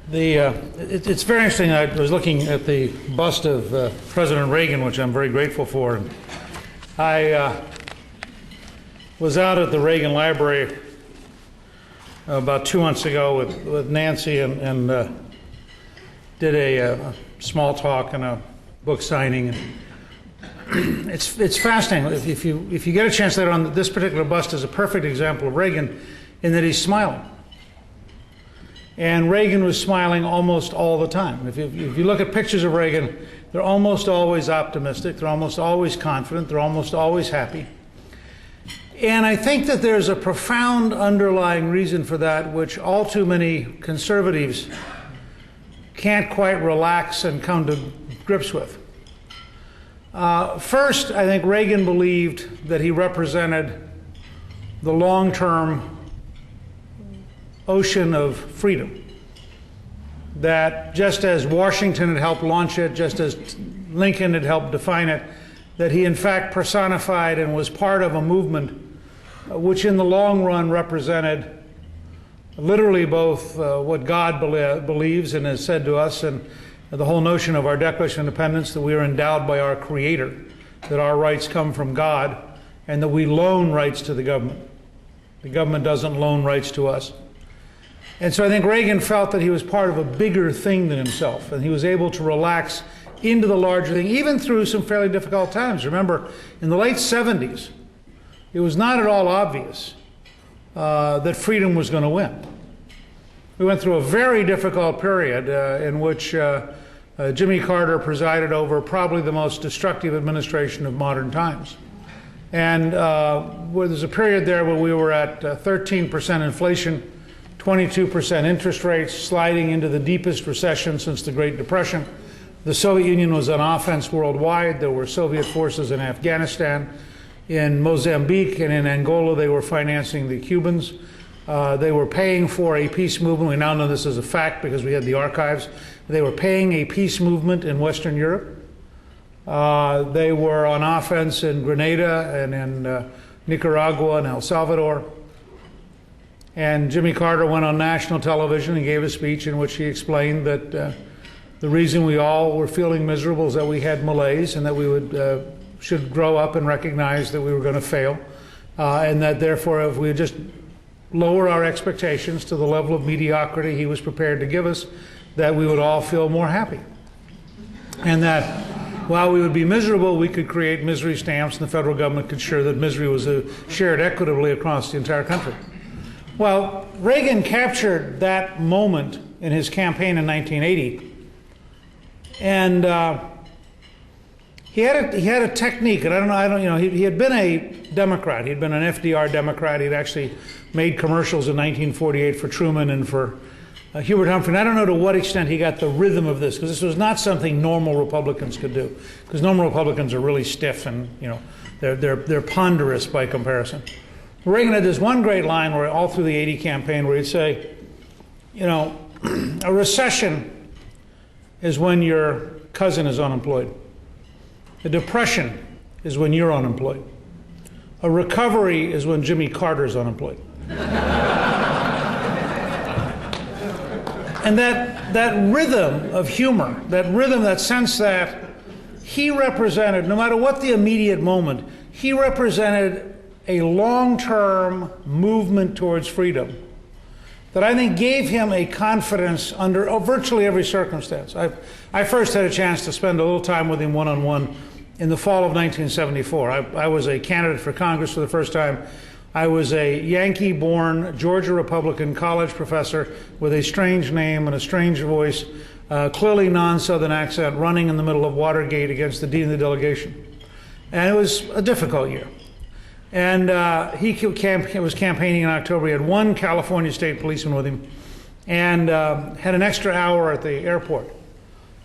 It's very interesting. I was looking at the bust of President Reagan, which I'm very grateful for. And I was out at the Reagan Library about 2 months ago with Nancy and did a small talk and a book signing. It's fascinating. If you get a chance later on, this particular bust is a perfect example of Reagan in that he's smiling. And Reagan was smiling almost all the time. If you look at pictures of Reagan, they're almost always optimistic, they're almost always confident, they're almost always happy. And I think that there's a profound underlying reason for that, which all too many conservatives can't quite relax and come to grips with. First, I think Reagan believed that he represented the long-term ocean of freedom. That just as Washington had helped launch it, just as Lincoln had helped define it, that he in fact personified and was part of a movement which in the long run represented literally both what God believes and has said to us, and the whole notion of our Declaration of Independence, that we are endowed by our Creator, that our rights come from God, and that we loan rights to the government. The government doesn't loan rights to us. And so I think Reagan felt that he was part of a bigger thing than himself, and he was able to relax into the larger thing, even through some fairly difficult times. Remember, in the late 70s, it was not at all obvious that freedom was going to win. We went through a very difficult period in which Jimmy Carter presided over probably the most destructive administration of modern times. And where there's a period there where we were at 13% inflation, 22% interest rates, sliding into the deepest recession since the Great Depression. The Soviet Union was on offense worldwide. There were Soviet forces in Afghanistan. In Mozambique and in Angola, they were financing the Cubans. They were paying for a peace movement. We now know this as a fact because we had the archives. They were paying a peace movement in Western Europe. They were on offense in Grenada and in Nicaragua and El Salvador. And Jimmy Carter went on national television and gave a speech in which he explained that the reason we all were feeling miserable is that we had malaise, and that we should grow up and recognize that we were going to fail, and that therefore if we just lower our expectations to the level of mediocrity he was prepared to give us, that we would all feel more happy. And that while we would be miserable, we could create misery stamps, and the federal government could ensure that misery was shared equitably across the entire country. Well, Reagan captured that moment in his campaign in 1980, and he had a technique, and he had been a Democrat. He'd been an FDR Democrat. He'd actually made commercials in 1948 for Truman and for Hubert Humphrey. And I don't know to what extent he got the rhythm of this, because this was not something normal Republicans could do, because normal Republicans are really stiff and they're ponderous by comparison. Reagan had this one great line where all through the 80 campaign where he'd say, a recession is when your cousin is unemployed. A depression is when you're unemployed. A recovery is when Jimmy Carter's unemployed. And that rhythm of humor, that rhythm, that sense that he represented, no matter what the immediate moment, he represented a long-term movement towards freedom that I think gave him a confidence under virtually every circumstance. I first had a chance to spend a little time with him one-on-one in the fall of 1974. I was a candidate for Congress for the first time. I was a Yankee-born Georgia Republican college professor with a strange name and a strange voice, clearly non-Southern accent, running in the middle of Watergate against the dean of the delegation. And it was a difficult year. And he was campaigning in October. He had one California state policeman with him and had an extra hour at the airport.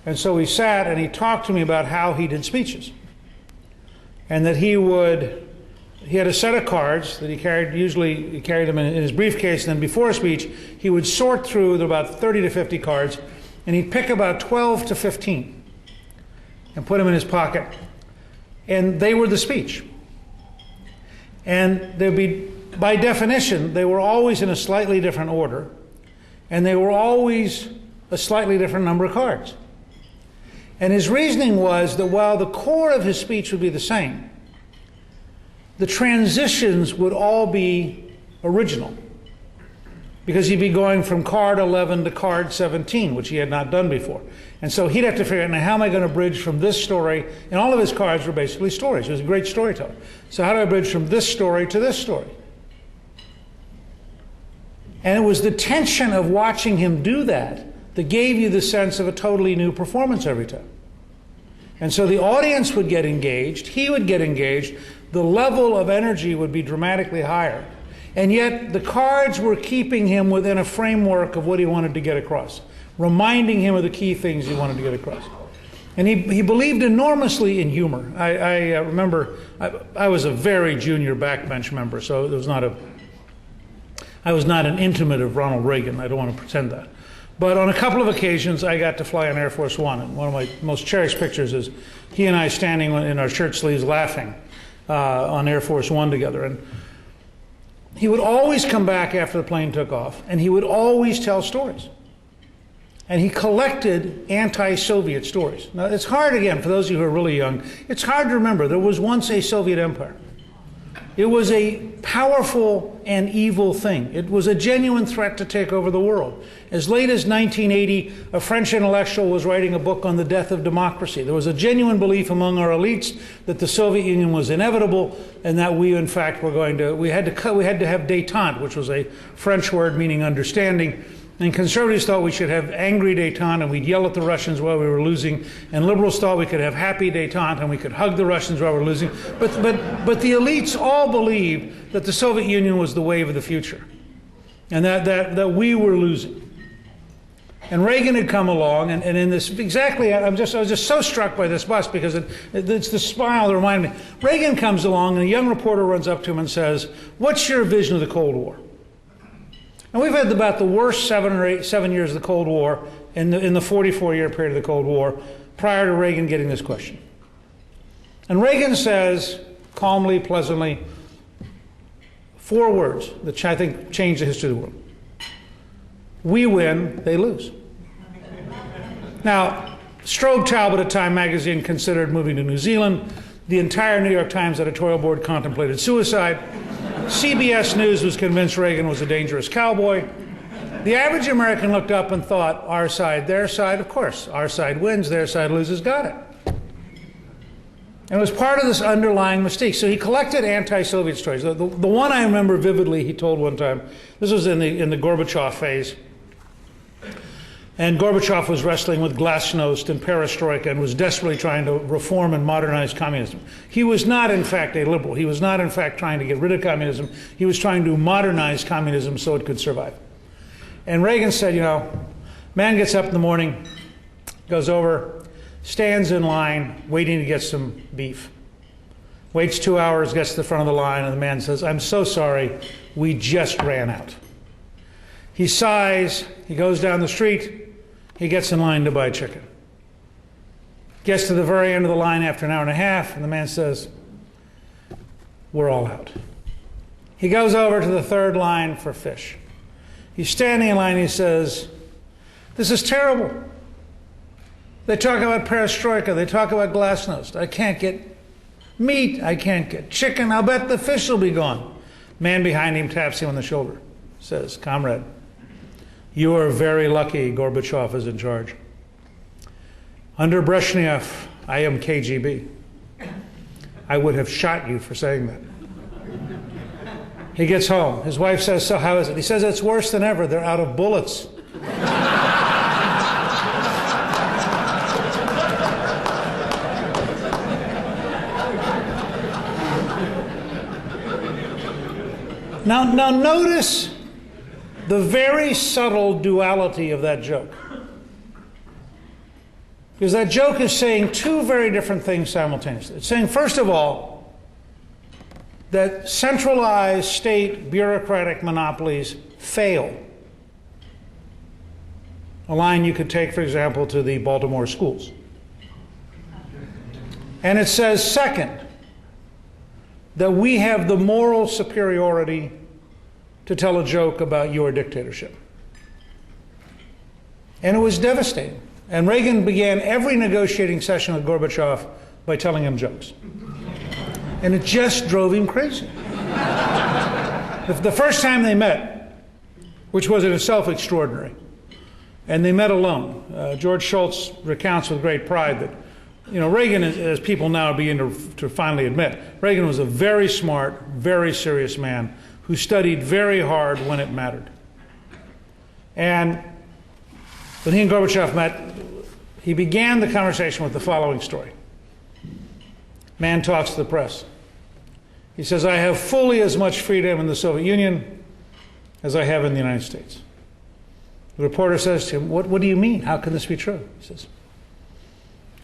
And so we sat and he talked to me about how he did speeches. And that he had a set of cards that he carried, usually he carried them in his briefcase, and then before a speech, he would sort through about 30 to 50 cards, and he'd pick about 12 to 15 and put them in his pocket. And they were the speech. And there'd be, by definition, they were always in a slightly different order, and they were always a slightly different number of cards. And his reasoning was that while the core of his speech would be the same, the transitions would all be original, because he'd be going from card 11 to card 17, which he had not done before. And so he'd have to figure out, now how am I going to bridge from this story? And all of his cards were basically stories. He was a great storyteller. So how do I bridge from this story to this story? And it was the tension of watching him do that that gave you the sense of a totally new performance every time. And so the audience would get engaged, he would get engaged, the level of energy would be dramatically higher. And yet the cards were keeping him within a framework of what he wanted to get across, reminding him of the key things he wanted to get across. And he believed enormously in humor. I remember I was a very junior backbench member, so it was I was not an intimate of Ronald Reagan. I don't want to pretend that. But on a couple of occasions, I got to fly on Air Force One. And one of my most cherished pictures is he and I standing in our shirt sleeves laughing on Air Force One together. And he would always come back after the plane took off, and he would always tell stories. And he collected anti-Soviet stories. Now, it's hard, again, for those of you who are really young, it's hard to remember. There was once a Soviet empire. It was a powerful and evil thing. It was a genuine threat to take over the world. As late as 1980, a French intellectual was writing a book on the death of democracy. There was a genuine belief among our elites that the Soviet Union was inevitable, and that we, in fact, we had to have détente, which was a French word meaning understanding. And conservatives thought we should have angry détente and we'd yell at the Russians while we were losing. And liberals thought we could have happy détente and we could hug the Russians while we were losing. But the elites all believed that the Soviet Union was the wave of the future, and that we were losing. And Reagan had come along, and in this, exactly, I was just so struck by this bus, because it's the smile that reminded me. Reagan comes along, and a young reporter runs up to him and says, "What's your vision of the Cold War?" And we've had about the worst 7 years of the Cold War in the 44-year period of the Cold War prior to Reagan getting this question. And Reagan says, calmly, pleasantly, 4 words that I think changed the history of the world. We win, they lose. Now, Strobe Talbot at Time magazine considered moving to New Zealand. The entire New York Times editorial board contemplated suicide. CBS News was convinced Reagan was a dangerous cowboy. The average American looked up and thought, our side, their side, of course. Our side wins, their side loses, got it. And it was part of this underlying mystique. So he collected anti-Soviet stories. The one I remember vividly, he told one time, this was in the Gorbachev phase. And Gorbachev was wrestling with glasnost and perestroika and was desperately trying to reform and modernize communism. He was not, in fact, a liberal. He was not, in fact, trying to get rid of communism. He was trying to modernize communism so it could survive. And Reagan said, man gets up in the morning, goes over, stands in line, waiting to get some beef. Waits 2 hours, gets to the front of the line, and the man says, "I'm so sorry, we just ran out." He sighs, he goes down the street, he gets in line to buy chicken. Gets to the very end of the line after an hour and a half, and the man says, "We're all out." He goes over to the third line for fish. He's standing in line, he says, "This is terrible. They talk about perestroika, they talk about glasnost. I can't get meat, I can't get chicken, I'll bet the fish will be gone." Man behind him taps him on the shoulder, says, "Comrade, you are very lucky Gorbachev is in charge. Under Brezhnev, I am KGB. I would have shot you for saying that." He gets home. His wife says, "So how is it?" He says, "It's worse than ever. They're out of bullets." Now notice the very subtle duality of that joke. Because that joke is saying 2 very different things simultaneously. It's saying, first of all, that centralized state bureaucratic monopolies fail. A line you could take, for example, to the Baltimore schools. And it says, second, that we have the moral superiority to tell a joke about your dictatorship. And it was devastating. And Reagan began every negotiating session with Gorbachev by telling him jokes. And it just drove him crazy. The first time they met, which was in itself extraordinary, and they met alone. George Shultz recounts with great pride that, Reagan, as people now are beginning to finally admit, Reagan was a very smart, very serious man who studied very hard when it mattered. And when he and Gorbachev met, he began the conversation with the following story. Man talks to the press. He says, I have fully as much freedom in the Soviet Union as I have in the United States. The reporter says to him, what do you mean? How can this be true? He says,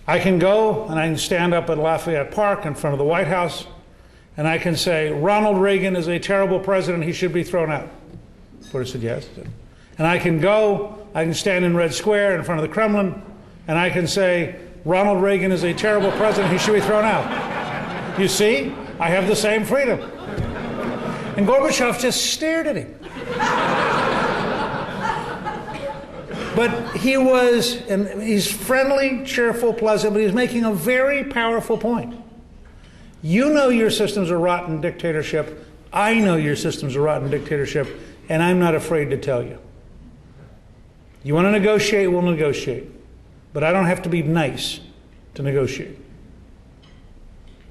I can go and I can stand up at Lafayette Park in front of the White House and I can say, Ronald Reagan is a terrible president, he should be thrown out. The reporter said, yes. And I can go, I can stand in Red Square in front of the Kremlin and I can say, Ronald Reagan is a terrible president, he should be thrown out. You see? I have the same freedom. And Gorbachev just stared at him. But he's friendly, cheerful, pleasant, but he's making a very powerful point. You know your system's a rotten dictatorship. I know your system's a rotten dictatorship, and I'm not afraid to tell you. You want to negotiate, we'll negotiate. But I don't have to be nice to negotiate.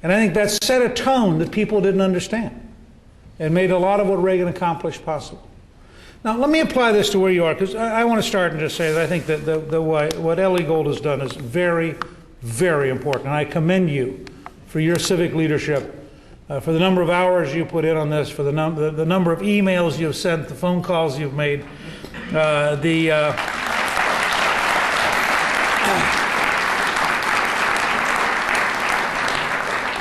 And I think that set a tone that people didn't understand and made a lot of what Reagan accomplished possible. Now, let me apply this to where you are, because I want to start and just say that I think that what Ellie Gold has done is very, very important. And I commend you for your civic leadership, for the number of hours you put in on this, for the number of emails you've sent, the phone calls you've made,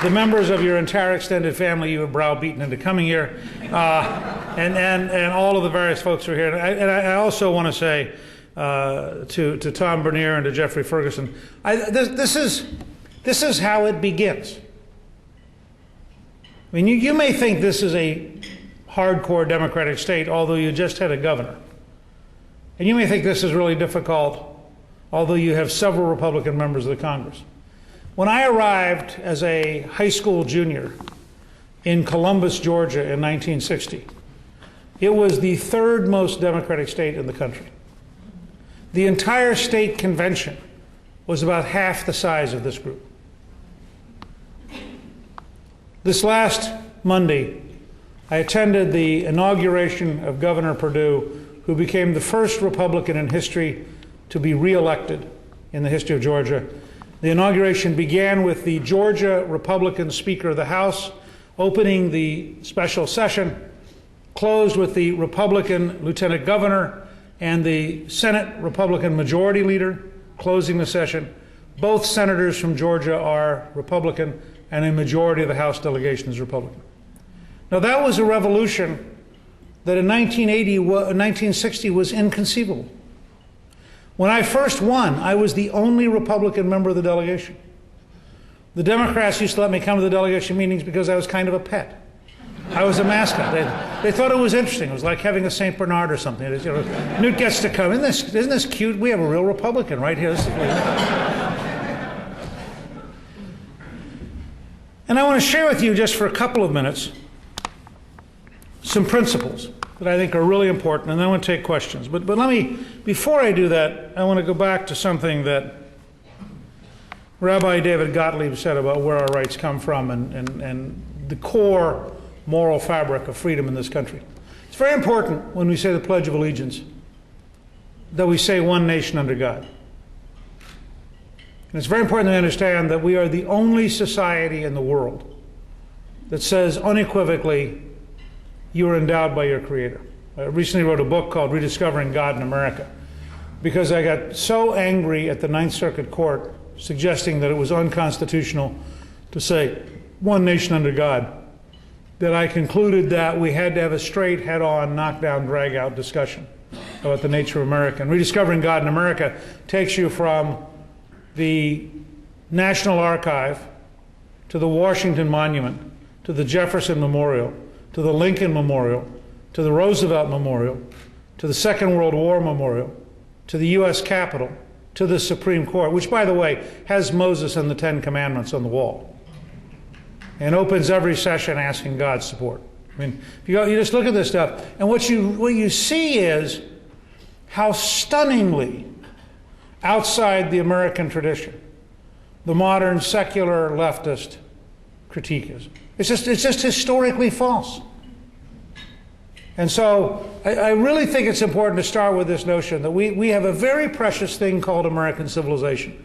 the members of your entire extended family you have browbeaten into coming here, and all of the various folks who are here. And I also want to say to Tom Bernier and to Jeffrey Ferguson, this is how it begins. I mean, you may think this is a hardcore democratic state, although you just had a governor. And you may think this is really difficult, although you have several Republican members of the Congress. When I arrived as a high school junior in Columbus, Georgia in 1960, it was the third most democratic state in the country. The entire state convention was about half the size of this group. This last Monday, I attended the inauguration of Governor Perdue, who became the first Republican in history to be reelected in the history of Georgia. The inauguration began with the Georgia Republican Speaker of the House opening the special session, closed with the Republican Lieutenant Governor and the Senate Republican Majority Leader closing the session. Both senators from Georgia are Republican, and a majority of the House delegation is Republican. Now, that was a revolution that in 1960 was inconceivable. When I first won, I was the only Republican member of the delegation. The Democrats used to let me come to the delegation meetings because I was kind of a pet. I was a mascot. They thought it was interesting. It was like having a St. Bernard or something. Newt gets to come. Isn't this cute? We have a real Republican right here. And I want to share with you just for a couple of minutes some principles that I think are really important, and then I want to take questions. But let me, before I do that, I want to go back to something that Rabbi David Gottlieb said about where our rights come from and the core moral fabric of freedom in this country. It's very important when we say the Pledge of Allegiance that we say one nation under God. And it's very important to understand that we are the only society in the world that says unequivocally, you are endowed by your Creator. I recently wrote a book called Rediscovering God in America because I got so angry at the Ninth Circuit Court suggesting that it was unconstitutional to say one nation under God that I concluded that we had to have a straight, head-on, knock-down, drag-out discussion about the nature of America. And Rediscovering God in America takes you from the National Archive to the Washington Monument to the Jefferson Memorial to the Lincoln Memorial, to the Roosevelt Memorial, to the Second World War Memorial, to the U.S. Capitol, to the Supreme Court, which, by the way, has Moses and the Ten Commandments on the wall, and opens every session asking God's support. I mean, if you just look at this stuff, and what you see is how stunningly outside the American tradition the modern secular leftist critique is. It's just historically false. And so I really think it's important to start with this notion that we have a very precious thing called American civilization.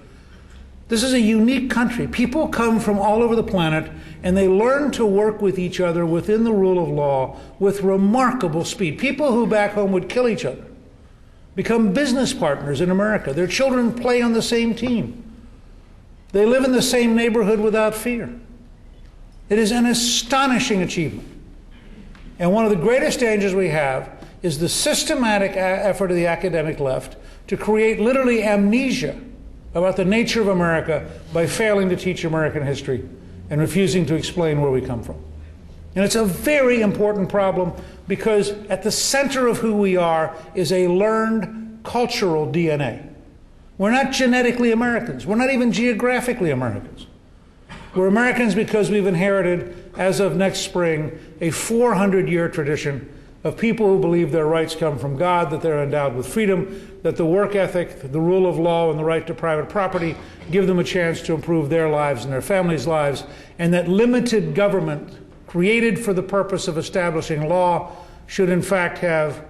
This is a unique country. People come from all over the planet, and they learn to work with each other within the rule of law with remarkable speed. People who back home would kill each other become business partners in America. Their children play on the same team. They live in the same neighborhood without fear. It is an astonishing achievement. And one of the greatest dangers we have is the systematic effort of the academic left to create literally amnesia about the nature of America by failing to teach American history and refusing to explain where we come from. And it's a very important problem because at the center of who we are is a learned cultural DNA. We're not genetically Americans. We're not even geographically Americans. We're Americans because we've inherited, as of next spring, a 400-year tradition of people who believe their rights come from God, that they're endowed with freedom, that the work ethic, the rule of law, and the right to private property give them a chance to improve their lives and their families' lives, and that limited government created for the purpose of establishing law should in fact have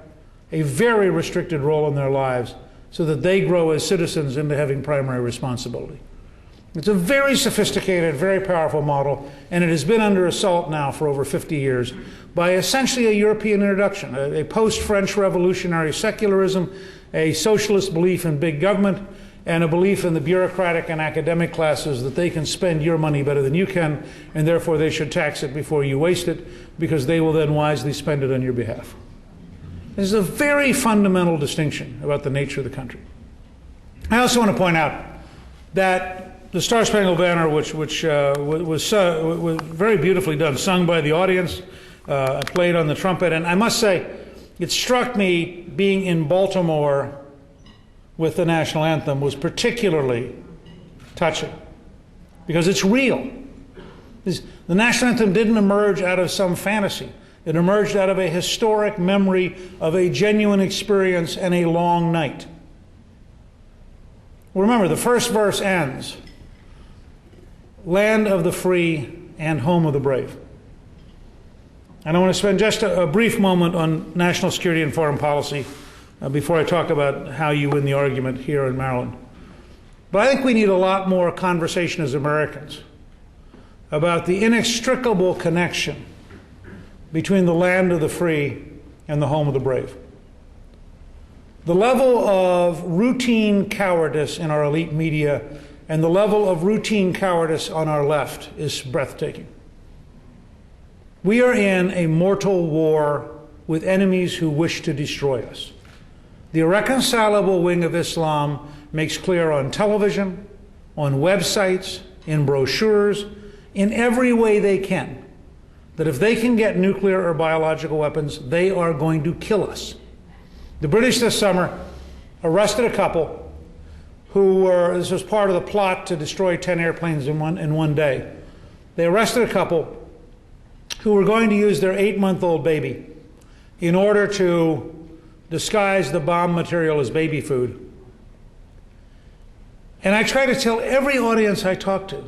a very restricted role in their lives so that they grow as citizens into having primary responsibility. It's a very sophisticated, very powerful model, and it has been under assault now for over 50 years by essentially a European introduction, a post-French revolutionary secularism, a socialist belief in big government, and a belief in the bureaucratic and academic classes that they can spend your money better than you can, and therefore they should tax it before you waste it, because they will then wisely spend it on your behalf. This is a very fundamental distinction about the nature of the country. I also want to point out that the Star Spangled Banner, which was very beautifully done, sung by the audience, played on the trumpet, and I must say, it struck me being in Baltimore with the national anthem was particularly touching because it's real. The national anthem didn't emerge out of some fantasy. It emerged out of a historic memory of a genuine experience and a long night. Remember, the first verse ends, "Land of the free and home of the brave." And I want to spend just a brief moment on national security and foreign policy before I talk about how you win the argument here in Maryland. But I think we need a lot more conversation as Americans about the inextricable connection between the land of the free and the home of the brave. The level of routine cowardice in our elite media and the level of routine cowardice on our left is breathtaking. We are in a mortal war with enemies who wish to destroy us. The irreconcilable wing of Islam makes clear on television, on websites, in brochures, in every way they can, that if they can get nuclear or biological weapons, they are going to kill us. The British this summer arrested a couple who were, this was part of the plot to destroy 10 airplanes in one day. They arrested a couple who were going to use their 8-month-old baby in order to disguise the bomb material as baby food. And I try to tell every audience I talk to,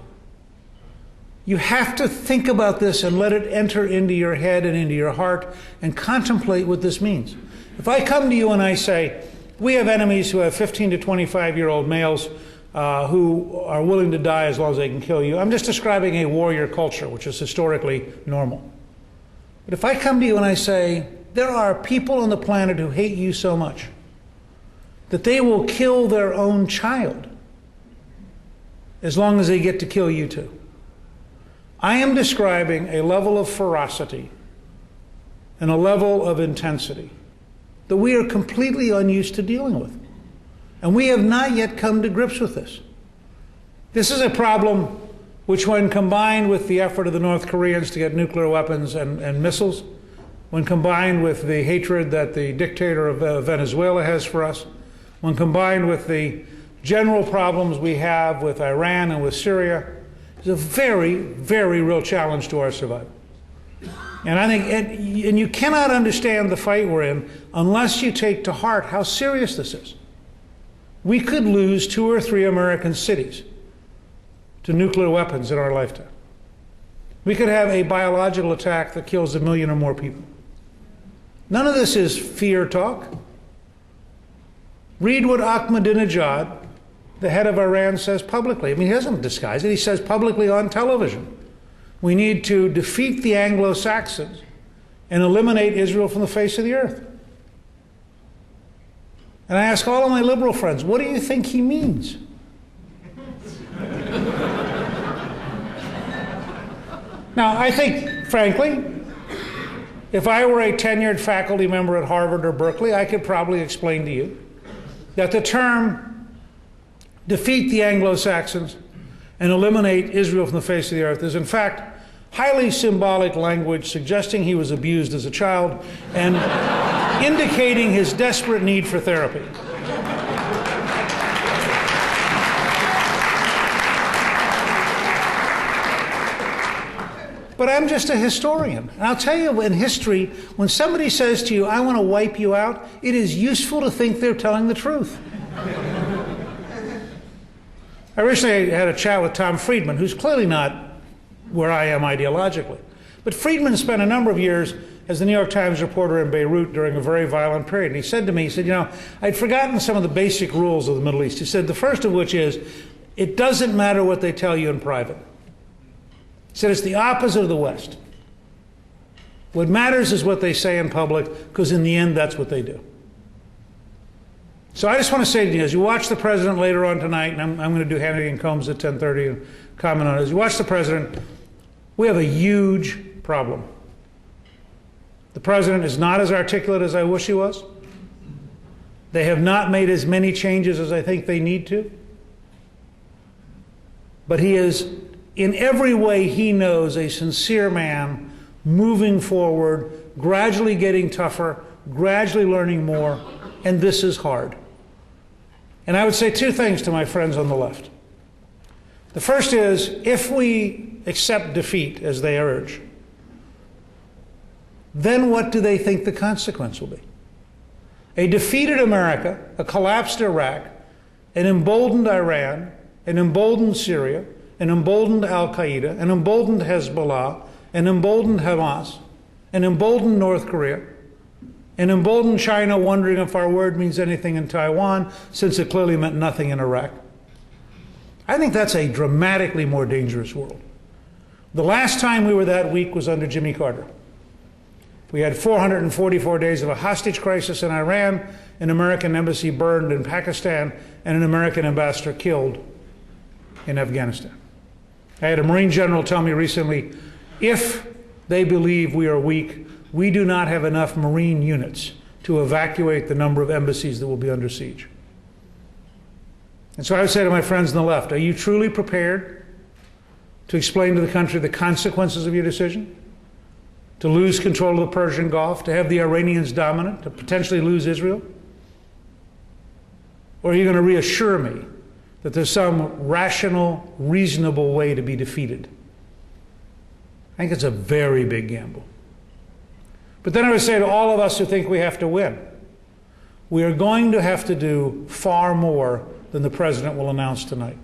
you have to think about this and let it enter into your head and into your heart and contemplate what this means. If I come to you and I say, we have enemies who have 15 to 25-year-old males who are willing to die as long as they can kill you, I'm just describing a warrior culture, which is historically normal. But if I come to you and I say, there are people on the planet who hate you so much that they will kill their own child as long as they get to kill you too, I am describing a level of ferocity and a level of intensity that we are completely unused to dealing with. And we have not yet come to grips with this. This is a problem which, when combined with the effort of the North Koreans to get nuclear weapons and missiles, when combined with the hatred that the dictator of Venezuela has for us, when combined with the general problems we have with Iran and with Syria, is a very, very real challenge to our survival. And I think, and you cannot understand the fight we're in unless you take to heart how serious this is. We could lose 2 or 3 American cities to nuclear weapons in our lifetime. We could have a biological attack that kills 1 million or more people. None of this is fear talk. Read what Ahmadinejad, the head of Iran, says publicly. I mean, he doesn't disguise it. He says publicly on television, we need to defeat the Anglo-Saxons and eliminate Israel from the face of the earth. And I ask all of my liberal friends, what do you think he means? Now, I think, frankly, if I were a tenured faculty member at Harvard or Berkeley, I could probably explain to you that the term defeat the Anglo-Saxons and eliminate Israel from the face of the earth is, in fact, highly symbolic language suggesting he was abused as a child and indicating his desperate need for therapy. But I'm just a historian. And I'll tell you, in history, when somebody says to you, I want to wipe you out, it is useful to think they're telling the truth. I recently had a chat with Tom Friedman, who's clearly not where I am ideologically. But Friedman spent a number of years as the New York Times reporter in Beirut during a very violent period. And he said to me, he said, you know, I'd forgotten some of the basic rules of the Middle East. He said, the first of which is, it doesn't matter what they tell you in private. He said, it's the opposite of the West. What matters is what they say in public, because in the end, that's what they do. So I just want to say to you, as you watch the president later on tonight, and I'm going to do Hannity and Combs at 10:30 and comment on it. As you watch the president, we have a huge problem. The president is not as articulate as I wish he was. They have not made as many changes as I think they need to. But he is, in every way he knows, a sincere man, moving forward, gradually getting tougher, gradually learning more, and this is hard. And I would say 2 things to my friends on the left. The first is, if we accept defeat, as they urge, then what do they think the consequence will be? A defeated America, a collapsed Iraq, an emboldened Iran, an emboldened Syria, an emboldened Al-Qaeda, an emboldened Hezbollah, an emboldened Hamas, an emboldened North Korea, an emboldened China wondering if our word means anything in Taiwan, since it clearly meant nothing in Iraq. I think that's a dramatically more dangerous world. The last time we were that weak was under Jimmy Carter. We had 444 days of a hostage crisis in Iran, an American embassy burned in Pakistan, and an American ambassador killed in Afghanistan. I had a Marine general tell me recently, if they believe we are weak, we do not have enough Marine units to evacuate the number of embassies that will be under siege. And so I would say to my friends on the left, are you truly prepared to explain to the country the consequences of your decision? To lose control of the Persian Gulf, to have the Iranians dominant, to potentially lose Israel? Or are you going to reassure me that there's some rational, reasonable way to be defeated? I think it's a very big gamble. But then I would say to all of us who think we have to win, we are going to have to do far more than the president will announce tonight.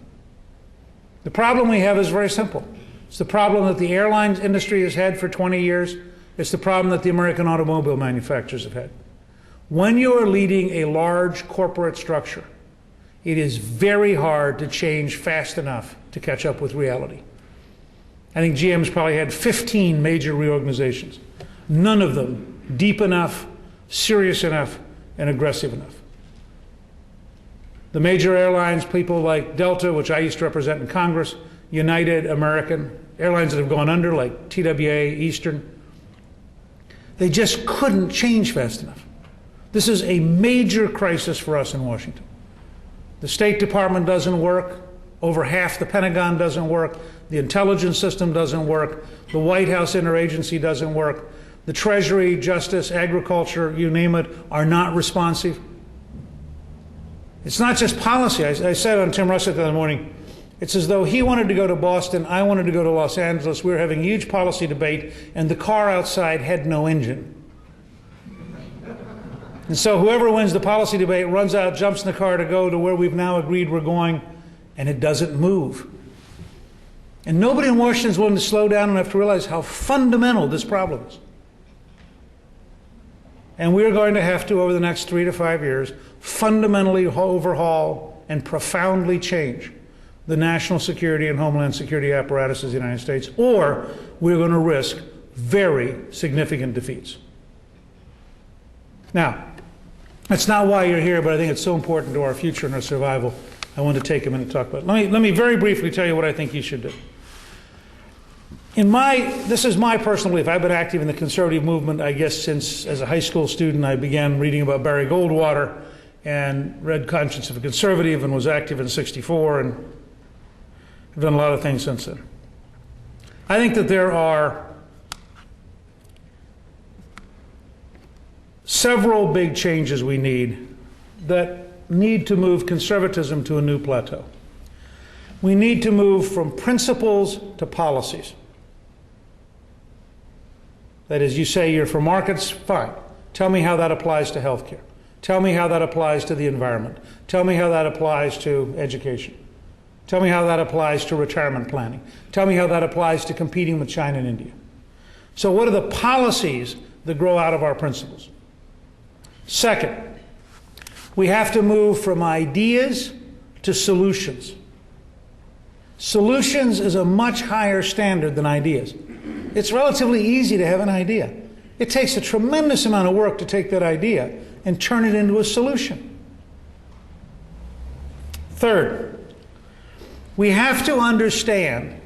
The problem we have is very simple. It's the problem that the airlines industry has had for 20 years. It's the problem that the American automobile manufacturers have had. When you are leading a large corporate structure, it is very hard to change fast enough to catch up with reality. I think GM's probably had 15 major reorganizations. None of them deep enough, serious enough, and aggressive enough. The major airlines, people like Delta, which I used to represent in Congress, United, American, airlines that have gone under like TWA, Eastern, they just couldn't change fast enough. This is a major crisis for us in Washington. The State Department doesn't work. Over half the Pentagon doesn't work. The intelligence system doesn't work. The White House interagency doesn't work. The Treasury, Justice, Agriculture, you name it, are not responsive. It's not just policy. I said on Tim Russert the other morning, it's as though he wanted to go to Boston, I wanted to go to Los Angeles. We were having a huge policy debate, and the car outside had no engine. And so whoever wins the policy debate runs out, jumps in the car to go to where we've now agreed we're going, and it doesn't move. And nobody in Washington is willing to slow down enough to realize how fundamental this problem is. And we're going to have to, over the next 3 to 5 years, fundamentally overhaul and profoundly change the national security and homeland security apparatuses of the United States, or we're going to risk very significant defeats. Now, that's not why you're here, but I think it's so important to our future and our survival. I want to take a minute to talk about it. Let me very briefly tell you what I think you should do. This is my personal belief. I've been active in the conservative movement, I guess, since as a high school student I began reading about Barry Goldwater and read Conscience of a Conservative and was active in '64, and I've done a lot of things since then. I think that there are several big changes we need that need to move conservatism to a new plateau. We need to move from principles to policies. That is, you say you're for markets, fine. Tell me how that applies to healthcare. Tell me how that applies to the environment. Tell me how that applies to education. Tell me how that applies to retirement planning. Tell me how that applies to competing with China and India. So what are the policies that grow out of our principles? Second, we have to move from ideas to solutions. Solutions is a much higher standard than ideas. It's relatively easy to have an idea. It takes a tremendous amount of work to take that idea and turn it into a solution. Third, we have to understand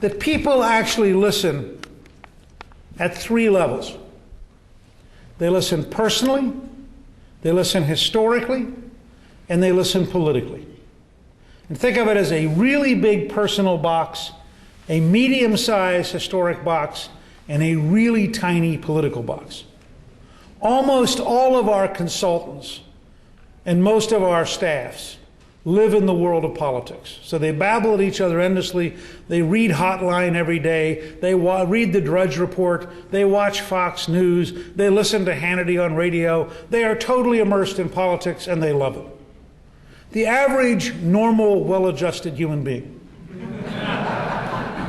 that people actually listen at 3 levels. They listen personally, they listen historically, and they listen politically. And think of it as a really big personal box, a medium-sized historic box, and a really tiny political box. Almost all of our consultants and most of our staffs live in the world of politics. So they babble at each other endlessly. They read Hotline every day. They read the Drudge Report. They watch Fox News. They listen to Hannity on radio. They are totally immersed in politics, and they love it. The average, normal, well-adjusted human being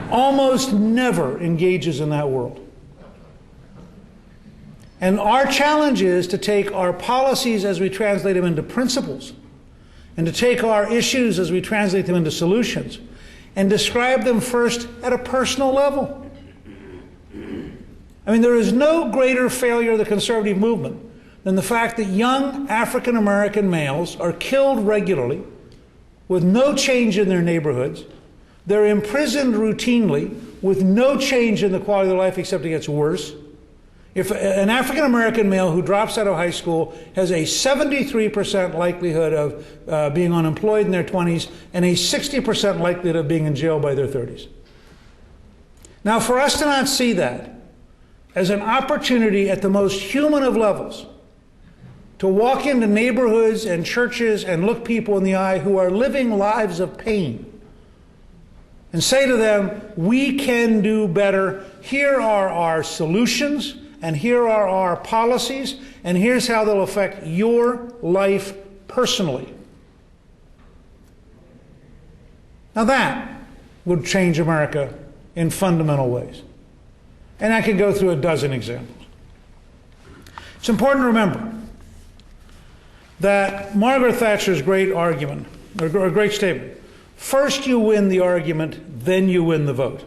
almost never engages in that world. And our challenge is to take our policies as we translate them into principles, and to take our issues as we translate them into solutions, and describe them first at a personal level. I mean, there is no greater failure of the conservative movement than the fact that young African American males are killed regularly with no change in their neighborhoods. They're imprisoned routinely with no change in the quality of their life except it gets worse. If an African American male who drops out of high school has a 73% likelihood of being unemployed in their 20s and a 60% likelihood of being in jail by their 30s. Now, for us to not see that as an opportunity at the most human of levels to walk into neighborhoods and churches and look people in the eye who are living lives of pain and say to them, we can do better. Here are our solutions, and here are our policies, and here's how they'll affect your life personally. Now that would change America in fundamental ways. And I could go through a dozen examples. It's important to remember that Margaret Thatcher's great argument, or great statement, first you win the argument, then you win the vote.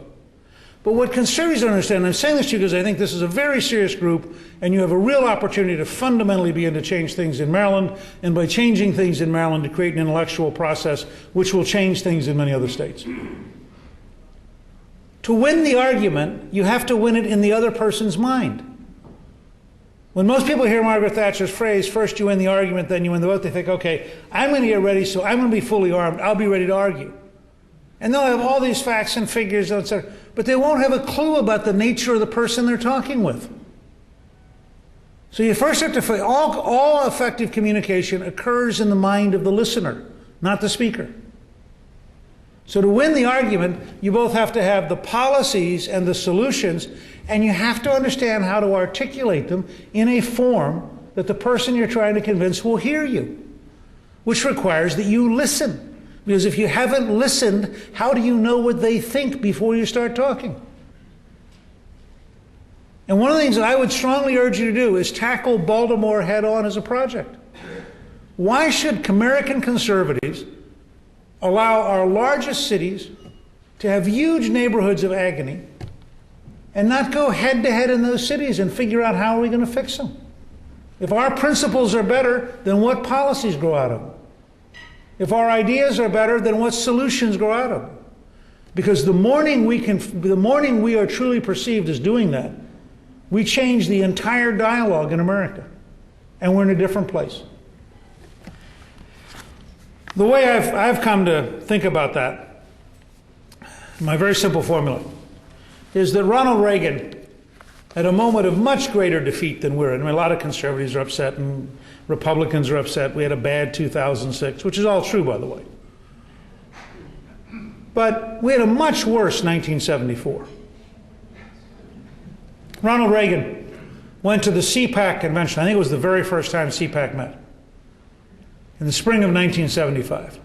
But what conservatives don't understand, and I'm saying this to you because I think this is a very serious group, and you have a real opportunity to fundamentally begin to change things in Maryland, and by changing things in Maryland to create an intellectual process which will change things in many other states. To win the argument, you have to win it in the other person's mind. When most people hear Margaret Thatcher's phrase, first you win the argument, then you win the vote, they think, okay, I'm going to get ready, so I'm going to be fully armed. I'll be ready to argue. And they'll have all these facts and figures, etc., but they won't have a clue about the nature of the person they're talking with. So you first have to, all effective communication occurs in the mind of the listener, not the speaker. So to win the argument, you both have to have the policies and the solutions, and you have to understand how to articulate them in a form that the person you're trying to convince will hear you, which requires that you listen. Because if you haven't listened, how do you know what they think before you start talking? And one of the things that I would strongly urge you to do is tackle Baltimore head on as a project. Why should American conservatives allow our largest cities to have huge neighborhoods of agony and not go head to head in those cities and figure out how are we going to fix them? If our principles are better, then what policies grow out of them? If our ideas are better, then what solutions grow out of them? Because the morning we are truly perceived as doing that, we change the entire dialogue in America, and we're in a different place. The way I've come to think about that, my very simple formula, is that Ronald Reagan, at a moment of much greater defeat than we're in, I mean, a lot of conservatives are upset and Republicans are upset. We had a bad 2006, which is all true, by the way. But we had a much worse 1974. Ronald Reagan went to the CPAC convention. I think it was the very first time CPAC met, in the spring of 1975,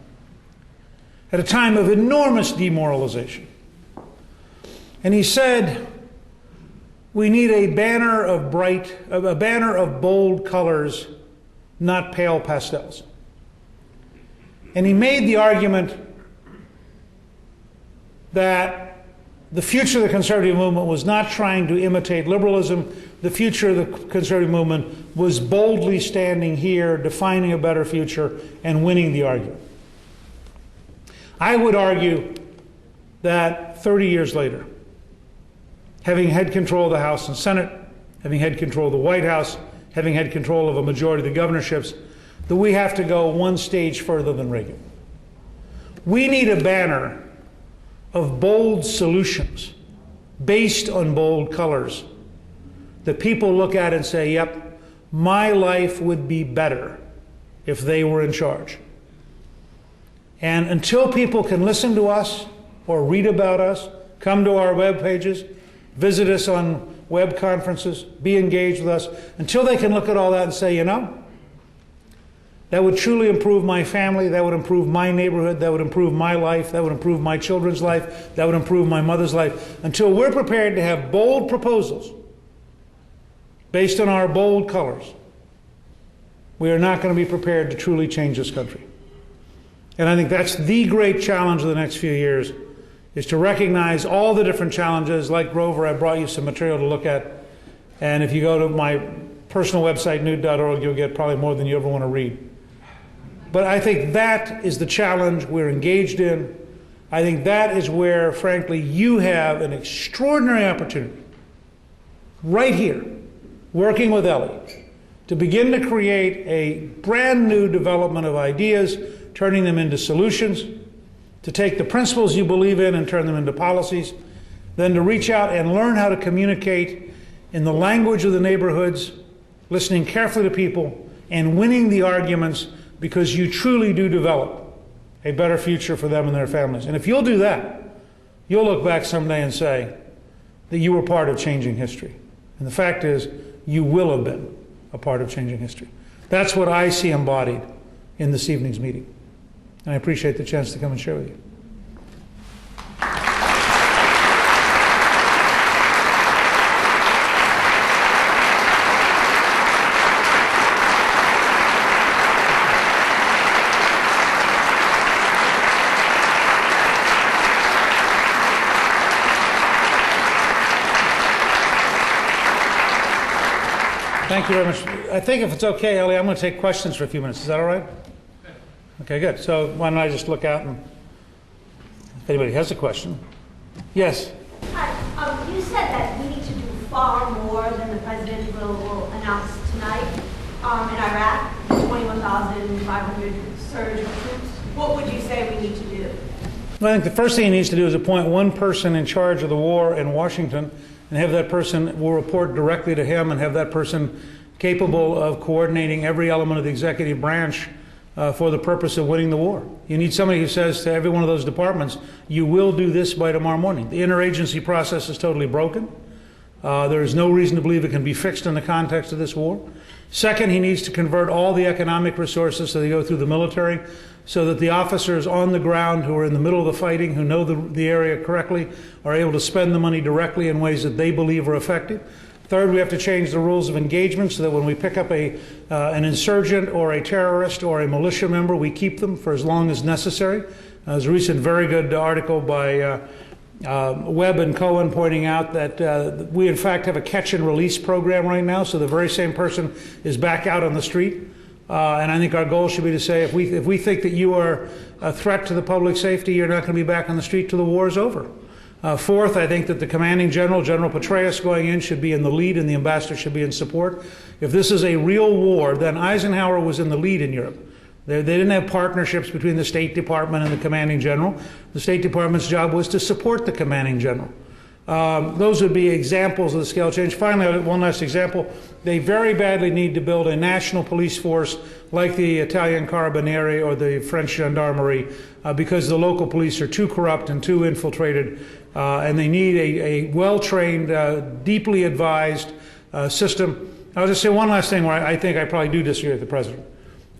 at a time of enormous demoralization. And he said, we need a banner of bold colors, not pale pastels. And he made the argument that the future of the conservative movement was not trying to imitate liberalism. The future of the conservative movement was boldly standing here, defining a better future, and winning the argument. I would argue that 30 years later, having had control of the House and Senate, having had control of the White House, having had control of a majority of the governorships, that we have to go one stage further than Reagan. We need a banner of bold solutions based on bold colors that people look at and say, yep, my life would be better if they were in charge. And until people can listen to us or read about us, come to our web pages, visit us on web conferences, be engaged with us, until they can look at all that and say, you know, that would truly improve my family, that would improve my neighborhood, that would improve my life, that would improve my children's life, that would improve my mother's life. Until we're prepared to have bold proposals based on our bold colors, we are not going to be prepared to truly change this country. And I think that's the great challenge of the next few years, is to recognize all the different challenges. Like Grover, I brought you some material to look at. And if you go to my personal website, newt.org, you'll get probably more than you ever want to read. But I think that is the challenge we're engaged in. I think that is where, frankly, you have an extraordinary opportunity right here, working with Ellie, to begin to create a brand new development of ideas, turning them into solutions, to take the principles you believe in and turn them into policies, then to reach out and learn how to communicate in the language of the neighborhoods, listening carefully to people, and winning the arguments, because you truly do develop a better future for them and their families. And if you'll do that, you'll look back someday and say that you were part of changing history. And the fact is, you will have been a part of changing history. That's what I see embodied in this evening's meeting. And I appreciate the chance to come and share with you. Thank you very much. I think if it's okay, Ellie, I'm going to take questions for a few minutes. Is that all right? Okay, good. So why don't I just look out and if anybody has a question. Yes? Hi. You said that we need to do far more than the president will announce tonight in Iraq, 21,500 surge of troops. What would you say we need to do? Well, I think the first thing he needs to do is appoint one person in charge of the war in Washington, and have that person will report directly to him, and have that person capable of coordinating every element of the executive branch for the purpose of winning the war. You need somebody who says to every one of those departments, you will do this by tomorrow morning. The interagency process is totally broken. There is no reason to believe it can be fixed in the context of this war. Second, he needs to convert all the economic resources so they go through the military, so that the officers on the ground who are in the middle of the fighting, who know the area correctly, are able to spend the money directly in ways that they believe are effective. Third, we have to change the rules of engagement so that when we pick up an insurgent or a terrorist or a militia member, we keep them for as long as necessary. There's a recent very good article by Webb and Cohen pointing out that we in fact have a catch and release program right now, so the very same person is back out on the street. And I think our goal should be to say, if we think that you are a threat to the public safety, you're not going to be back on the street till the war is over. Fourth, I think that the commanding general, General Petraeus, going in should be in the lead and the ambassador should be in support. If this is a real war, then Eisenhower was in the lead in Europe. They didn't have partnerships between the State Department and the commanding general. The State Department's job was to support the commanding general. Those would be examples of the scale change. Finally, one last example. They very badly need to build a national police force like the Italian Carabinieri or the French Gendarmerie because the local police are too corrupt and too infiltrated, and they need a well-trained, deeply advised system. I'll just say one last thing where I think I probably do disagree with the president,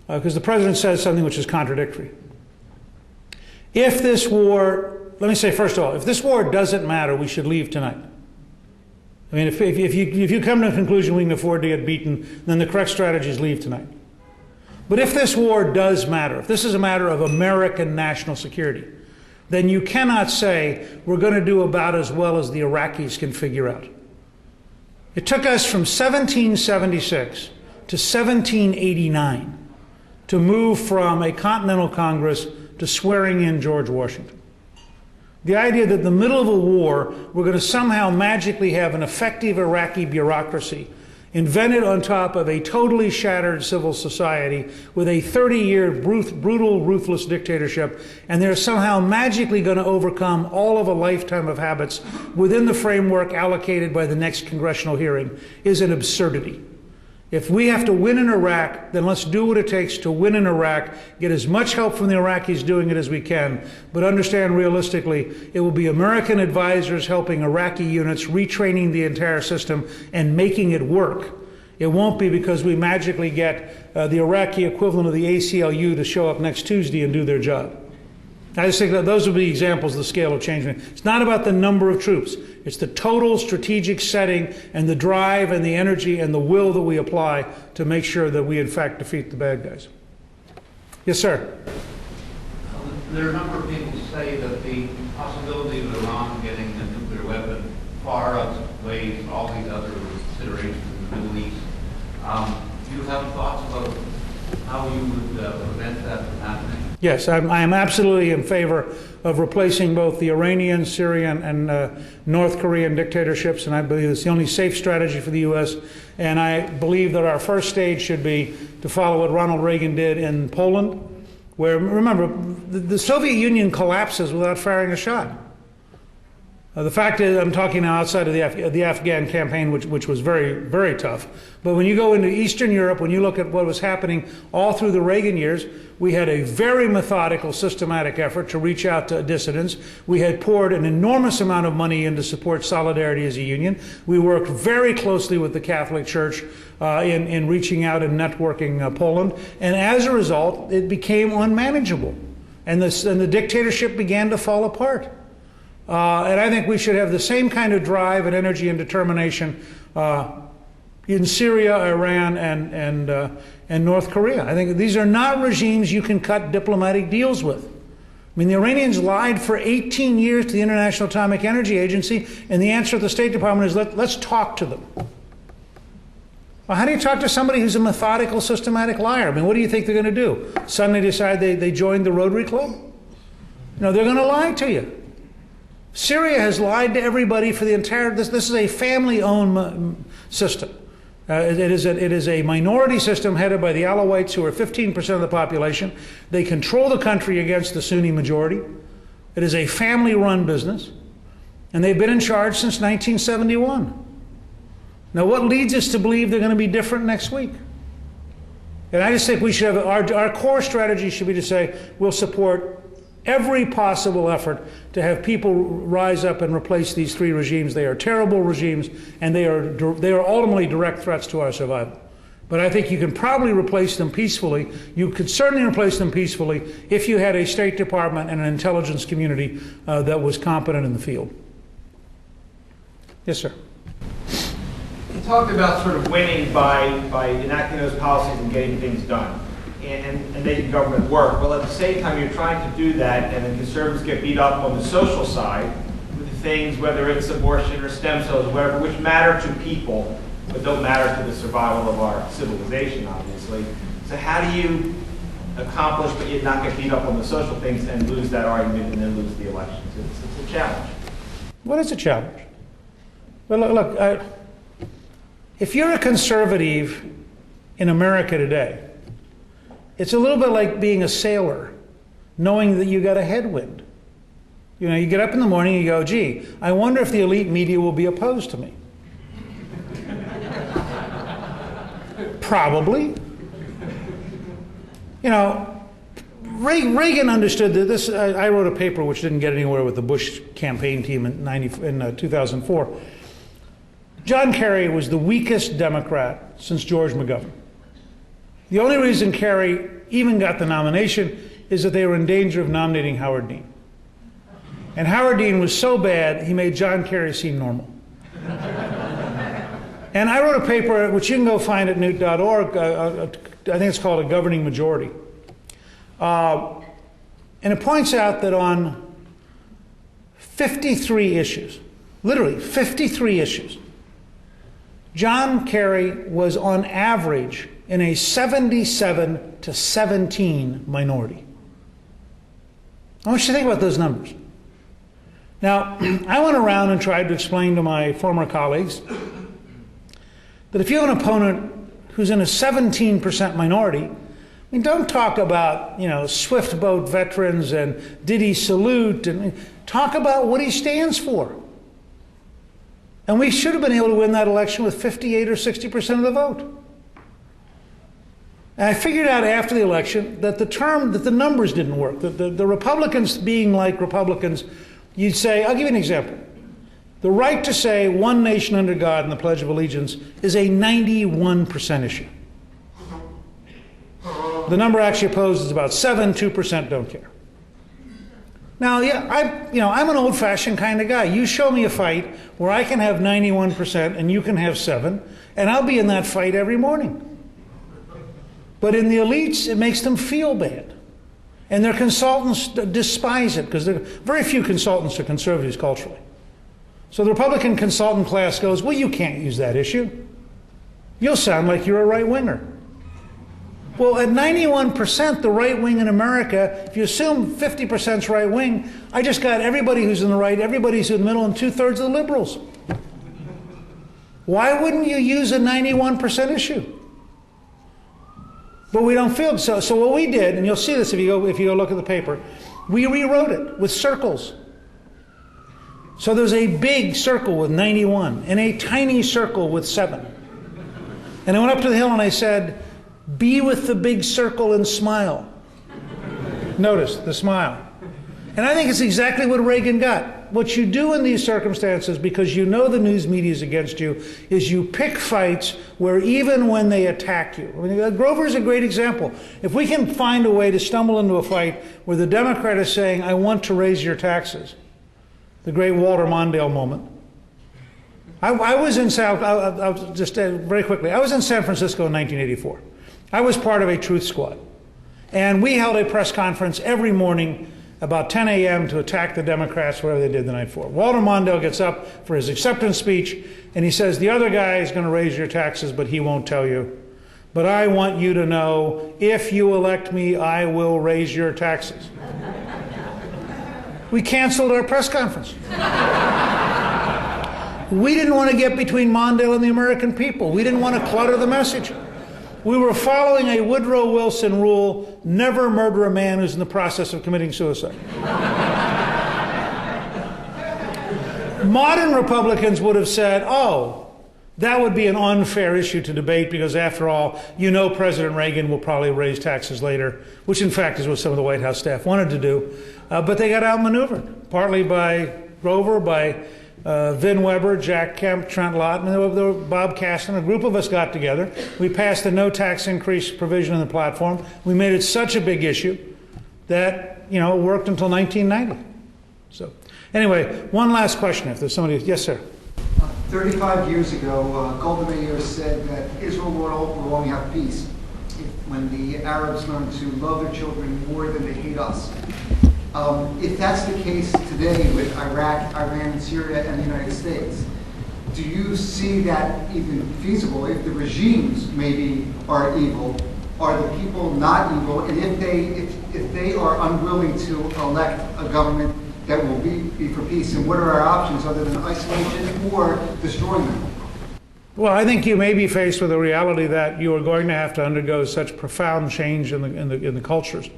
because the president says something which is contradictory. If this war, let me say first of all, if this war doesn't matter, we should leave tonight. I mean, if you come to a conclusion we can afford to get beaten, then the correct strategy is leave tonight. But if this war does matter, if this is a matter of American national security, then you cannot say we're going to do about as well as the Iraqis can figure out. It took us from 1776 to 1789 to move from a Continental Congress to swearing in George Washington. The idea that in the middle of a war, we're going to somehow magically have an effective Iraqi bureaucracy invented on top of a totally shattered civil society with a 30-year brutal, ruthless dictatorship, and they're somehow magically going to overcome all of a lifetime of habits within the framework allocated by the next congressional hearing is an absurdity. If we have to win in Iraq, then let's do what it takes to win in Iraq, get as much help from the Iraqis doing it as we can, but understand realistically, it will be American advisors helping Iraqi units, retraining the entire system and making it work. It won't be because we magically get the Iraqi equivalent of the ACLU to show up next Tuesday and do their job. I just think that those would be examples of the scale of change. It's not about the number of troops. It's the total strategic setting and the drive and the energy and the will that we apply to make sure that we, in fact, defeat the bad guys. Yes, sir. There are a number of people who say that the possibility of Iran getting a nuclear weapon far outweighs all these other considerations in the Middle East. Do you have thoughts about how you would prevent that from happening? Yes, I am absolutely in favor of replacing both the Iranian, Syrian, and North Korean dictatorships, and I believe it's the only safe strategy for the U.S. And I believe that our first stage should be to follow what Ronald Reagan did in Poland, where, remember, the Soviet Union collapses without firing a shot. The fact is, I'm talking now outside of the Afghan campaign, which was very, very tough. But when you go into Eastern Europe, when you look at what was happening all through the Reagan years, we had a very methodical, systematic effort to reach out to dissidents. We had poured an enormous amount of money in to support solidarity as a union. We worked very closely with the Catholic Church in reaching out and networking Poland. And as a result, it became unmanageable. And the dictatorship began to fall apart. And I think we should have the same kind of drive and energy and determination in Syria, Iran, and North Korea. I think these are not regimes you can cut diplomatic deals with. I mean, the Iranians lied for 18 years to the International Atomic Energy Agency, and the answer at the State Department is let's talk to them. Well, how do you talk to somebody who's a methodical, systematic liar? I mean, what do you think they're going to do? Suddenly decide they joined the Rotary Club? No, they're going to lie to you. Syria has lied to everybody for the entire, this is a family-owned system. It is a minority system headed by the Alawites, who are 15% of the population. They control the country against the Sunni majority. It is a family-run business. And they've been in charge since 1971. Now, what leads us to believe they're going to be different next week? And I just think we should have, our core strategy should be to say, we'll support every possible effort to have people rise up and replace these three regimes. They are terrible regimes, and they are ultimately direct threats to our survival. But I think you can probably replace them peacefully. You could certainly replace them peacefully if you had a State Department and an intelligence community that was competent in the field. Yes, sir. You talked about sort of winning by enacting those policies and getting things done and making government work. Well, at the same time, you're trying to do that, and the conservatives get beat up on the social side with the things, whether it's abortion or stem cells or whatever, which matter to people, but don't matter to the survival of our civilization, obviously. So how do you accomplish but yet not get beat up on the social things and lose that argument and then lose the elections? It's a challenge. What is a challenge? Well, look, if you're a conservative in America today, it's a little bit like being a sailor, knowing that you got a headwind. You know, you get up in the morning and you go, gee, I wonder if the elite media will be opposed to me. Probably. You know, Reagan understood that this. I wrote a paper which didn't get anywhere with the Bush campaign team in 2004. John Kerry was the weakest Democrat since George McGovern. The only reason Kerry even got the nomination is that they were in danger of nominating Howard Dean. And Howard Dean was so bad, he made John Kerry seem normal. And I wrote a paper, which you can go find at newt.org, I think it's called A Governing Majority. And it points out that on 53 issues, literally 53 issues, John Kerry was on average in a 77 to 17 minority. I want you to think about those numbers. Now, I went around and tried to explain to my former colleagues that if you have an opponent who's in a 17% minority, I mean, don't talk about, you know, swift boat veterans and did he salute, and talk about what he stands for. And we should have been able to win that election with 58 or 60% of the vote. And I figured out after the election that the numbers didn't work. The Republicans being like Republicans, you'd say, I'll give you an example. The right to say one nation under God in the Pledge of Allegiance is a 91% issue. The number actually opposed is about 2% don't care. Now, yeah, I'm an old-fashioned kind of guy. You show me a fight where I can have 91% and you can have 7%, and I'll be in that fight every morning. But in the elites, it makes them feel bad. And their consultants despise it, because there are very few consultants are conservatives culturally. So the Republican consultant class goes, well, you can't use that issue. You'll sound like you're a right-winger. Well, at 91%, the right wing in America, if you assume 50% is right wing, I just got everybody who's in the right, everybody who's in the middle, and 2/3 of the liberals. Why wouldn't you use a 91% issue? But we don't feel so. So what we did, and you'll see this if you go look at the paper, we rewrote it with circles. So there's a big circle with 91 and a tiny circle with 7. And I went up to the hill and I said, be with the big circle and smile. Notice the smile. And I think it's exactly what Reagan got. What you do in these circumstances, because you know the news media is against you, is you pick fights where even when they attack you. I mean, Grover is a great example. If we can find a way to stumble into a fight where the Democrat is saying, I want to raise your taxes, the great Walter Mondale moment. I was in very quickly, I was in San Francisco in 1984. I was part of a truth squad. And we held a press conference every morning about 10 a.m. to attack the Democrats, whatever they did the night before. Walter Mondale gets up for his acceptance speech, and he says, the other guy is going to raise your taxes, but he won't tell you. But I want you to know, if you elect me, I will raise your taxes. We canceled our press conference. We didn't want to get between Mondale and the American people. We didn't want to clutter the message. We were following a Woodrow Wilson rule, never murder a man who's in the process of committing suicide. Modern Republicans would have said, oh, That would be an unfair issue to debate because, after all, you know President Reagan will probably raise taxes later, which in fact is what some of the White House staff wanted to do. But they got outmaneuvered, partly by Grover, by Vin Weber, Jack Kemp, Trent Lott, and Bob Caston. A group of us got together. We passed the no tax increase provision in the platform. We made it such a big issue that, you know, it worked until 1990. So anyway, one last question if there's somebody. Yes, sir. 35 years ago, Golda Meir said that Israel will only have peace when the Arabs learn to love their children more than they hate us. If that's the case today with Iraq, Iran, Syria, and the United States, do you see that even feasible? If the regimes maybe are evil, are the people not evil? And if they are unwilling to elect a government that will be for peace, and what are our options other than isolation or destroying them? Well, I think you may be faced with the reality that you are going to have to undergo such profound change in the cultures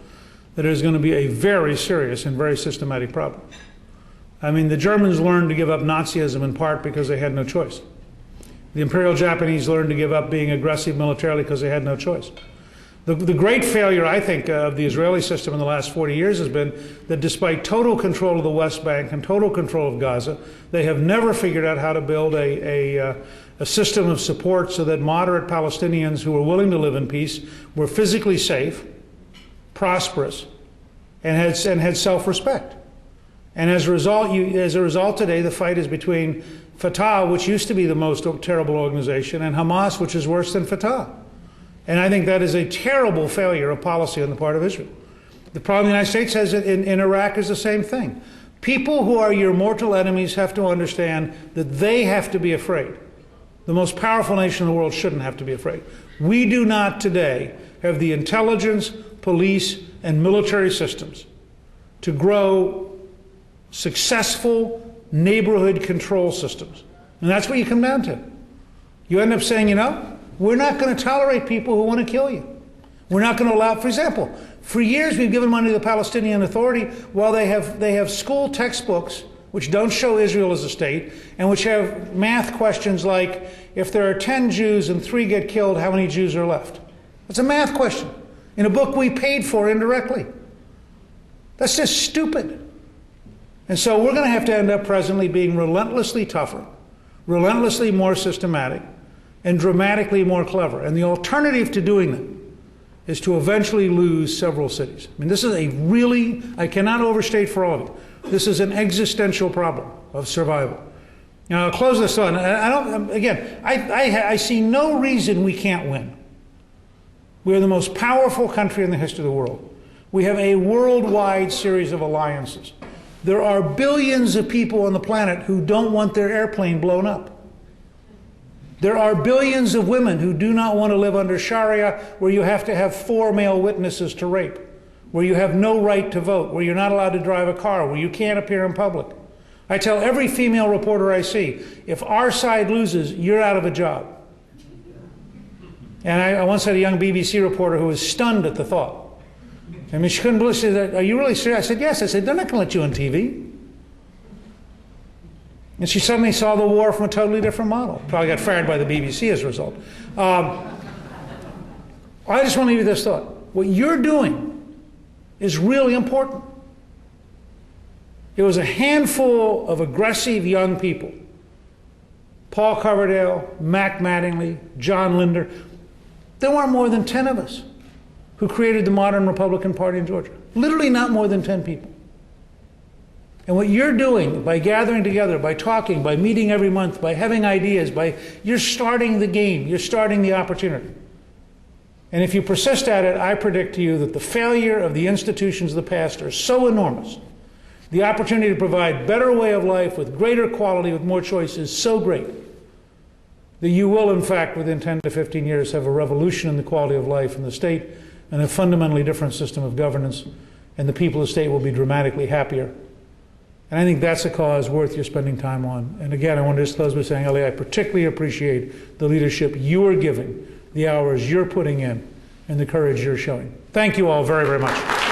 that it is going to be a very serious and very systematic problem. I mean, the Germans learned to give up Nazism in part because they had no choice. The Imperial Japanese learned to give up being aggressive militarily because they had no choice. The great failure, I think, of the Israeli system in the last 40 years has been that despite total control of the West Bank and total control of Gaza, they have never figured out how to build a system of support so that moderate Palestinians who were willing to live in peace were physically safe, prosperous, and had self-respect. And as a result, today the fight is between Fatah, which used to be the most terrible organization, and Hamas, which is worse than Fatah. And I think that is a terrible failure of policy on the part of Israel. The problem the United States has in Iraq is the same thing. People who are your mortal enemies have to understand that they have to be afraid. The most powerful nation in the world shouldn't have to be afraid. We do not today have the intelligence, police, and military systems to grow successful neighborhood control systems. And that's what you come down to. You end up saying, you know, we're not going to tolerate people who want to kill you. We're not going to allow, for example, for years we've given money to the Palestinian Authority while they have school textbooks which don't show Israel as a state and which have math questions like, if there are 10 Jews and 3 get killed, how many Jews are left? That's a math question in a book we paid for indirectly. That's just stupid. And so we're going to have to end up presently being relentlessly tougher, relentlessly more systematic, and dramatically more clever. And the alternative to doing that is to eventually lose several cities. I mean, this is a really, I cannot overstate for all of you, this is an existential problem of survival. Now, I'll close this on. I see no reason we can't win. We are the most powerful country in the history of the world. We have a worldwide series of alliances. There are billions of people on the planet who don't want their airplane blown up. There are billions of women who do not want to live under Sharia, where you have to have 4 male witnesses to rape, where you have no right to vote, where you're not allowed to drive a car, where you can't appear in public. I tell every female reporter I see, if our side loses, you're out of a job. And I once had a young BBC reporter who was stunned at the thought. I mean, she couldn't believe it. She said, "Are you really serious?" I said, "Yes." I said, "They're not going to let you on TV." And she suddenly saw the war from a totally different model. Probably got fired by the BBC as a result. I just want to leave you this thought. What you're doing is really important. It was a handful of aggressive young people, Paul Coverdale, Mac Mattingly, John Linder. There weren't more than 10 of us who created the modern Republican Party in Georgia. Literally not more than 10 people. And what you're doing by gathering together, by talking, by meeting every month, by having ideas, you're starting the game, you're starting the opportunity. And if you persist at it, I predict to you that the failure of the institutions of the past are so enormous, the opportunity to provide better way of life with greater quality, with more choice is so great, that you will, in fact, within 10 to 15 years, have a revolution in the quality of life in the state and a fundamentally different system of governance, and the people of the state will be dramatically happier. And I think that's a cause worth your spending time on. And again, I want to just close by saying, Ellie, I particularly appreciate the leadership you are giving, the hours you're putting in, and the courage you're showing. Thank you all very, very much.